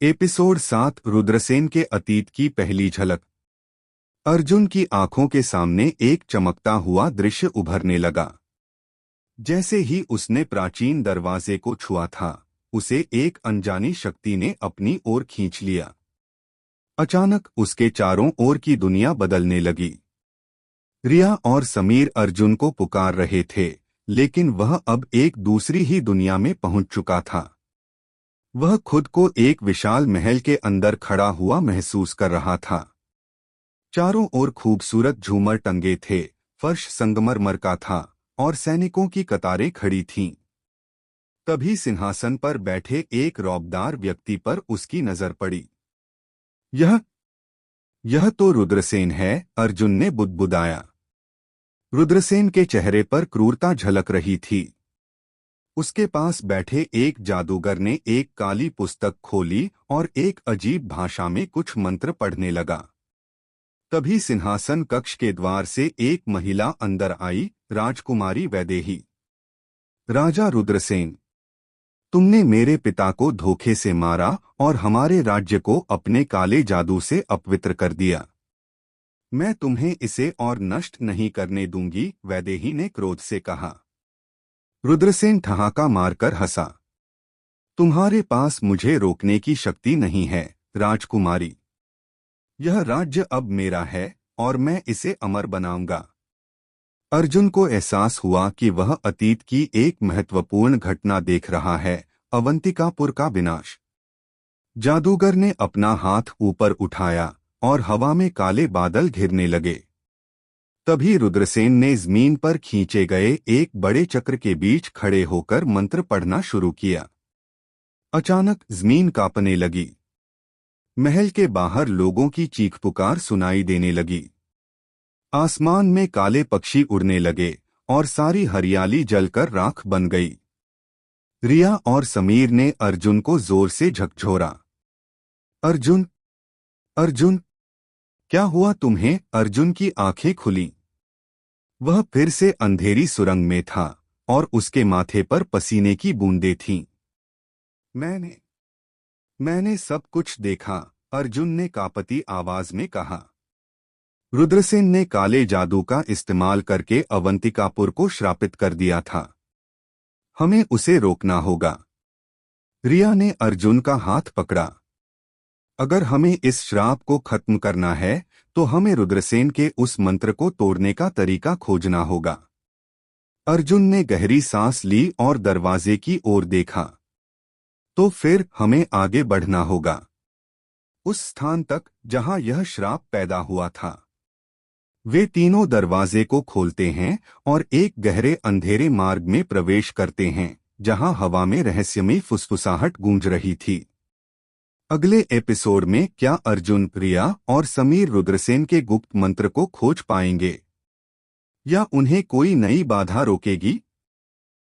Episode 7 Rudrasen के अतीत की पहली झलक। अर्जुन की आंखों के सामने एक चमकता हुआ दृश्य उभरने लगा। जैसे ही उसने प्राचीन दरवाजे को छुआ था, उसे एक अनजानी शक्ति ने अपनी ओर खींच लिया। अचानक उसके चारों ओर की दुनिया बदलने लगी। रिया और समीर अर्जुन को पुकार रहे थे, लेकिन वह अब एक दूसरी ही दुनिया में पहुंच चुका था। वह खुद को एक विशाल महल के अंदर खड़ा हुआ महसूस कर रहा था। चारों ओर खूबसूरत झूमर टंगे थे, फर्श संगमरमर का था और सैनिकों की कतारें खड़ी थीं। तभी सिंहासन पर बैठे एक रौबदार व्यक्ति पर उसकी नजर पड़ी। यह यह तो रुद्रसेन है, अर्जुन ने बुदबुदाया। रुद्रसेन के चेहरे पर क्रूरता झलक रही थी। उसके पास बैठे एक जादूगर ने एक काली पुस्तक खोली और एक अजीब भाषा में कुछ मंत्र पढ़ने लगा। तभी सिंहासन कक्ष के द्वार से एक महिला अंदर आई, राजकुमारी वैदेही। राजा रुद्रसेन, तुमने मेरे पिता को धोखे से मारा और हमारे राज्य को अपने काले जादू से अपवित्र कर दिया। मैं तुम्हें इसे और नष्ट नहीं करने दूंगी, वैदेही ने क्रोध से कहा। रुद्रसेन ठहाका मारकर हंसा। तुम्हारे पास मुझे रोकने की शक्ति नहीं है, राजकुमारी। यह राज्य अब मेरा है और मैं इसे अमर बनाऊंगा। अर्जुन को एहसास हुआ कि वह अतीत की एक महत्वपूर्ण घटना देख रहा है, अवंतिकापुर का विनाश। जादूगर ने अपना हाथ ऊपर उठाया और हवा में काले बादल घिरने लगे। तभी रुद्रसेन ने जमीन पर खींचे गए एक बड़े चक्र के बीच खड़े होकर मंत्र पढ़ना शुरू किया। अचानक जमीन कांपने लगी। महल के बाहर लोगों की चीख पुकार सुनाई देने लगी। आसमान में काले पक्षी उड़ने लगे और सारी हरियाली जलकर राख बन गई। रिया और समीर ने अर्जुन को जोर से झकझोरा। अर्जुन, अर्जुन, क्या हुआ तुम्हें? अर्जुन की आंखें खुलीं। वह फिर से अंधेरी सुरंग में था और उसके माथे पर पसीने की बूंदें थीं। मैंने सब कुछ देखा, अर्जुन ने कांपती आवाज में कहा। रुद्रसेन ने काले जादू का इस्तेमाल करके अवंतिकापुर को श्रापित कर दिया था। हमें उसे रोकना होगा। रिया ने अर्जुन का हाथ पकड़ा। अगर हमें इस श्राप को खत्म करना है तो हमें रुद्रसेन के उस मंत्र को तोड़ने का तरीका खोजना होगा। अर्जुन ने गहरी सांस ली और दरवाजे की ओर देखा। तो फिर हमें आगे बढ़ना होगा, उस स्थान तक जहां यह श्राप पैदा हुआ था। वे तीनों दरवाजे को खोलते हैं और एक गहरे अंधेरे मार्ग में प्रवेश करते हैं, जहां हवा में रहस्यमयी फुसफुसाहट गूंज रही थी। अगले एपिसोड में क्या अर्जुन, रिया और समीर रुद्रसेन के गुप्त मंत्र को खोज पाएंगे या उन्हें कोई नई बाधा रोकेगी?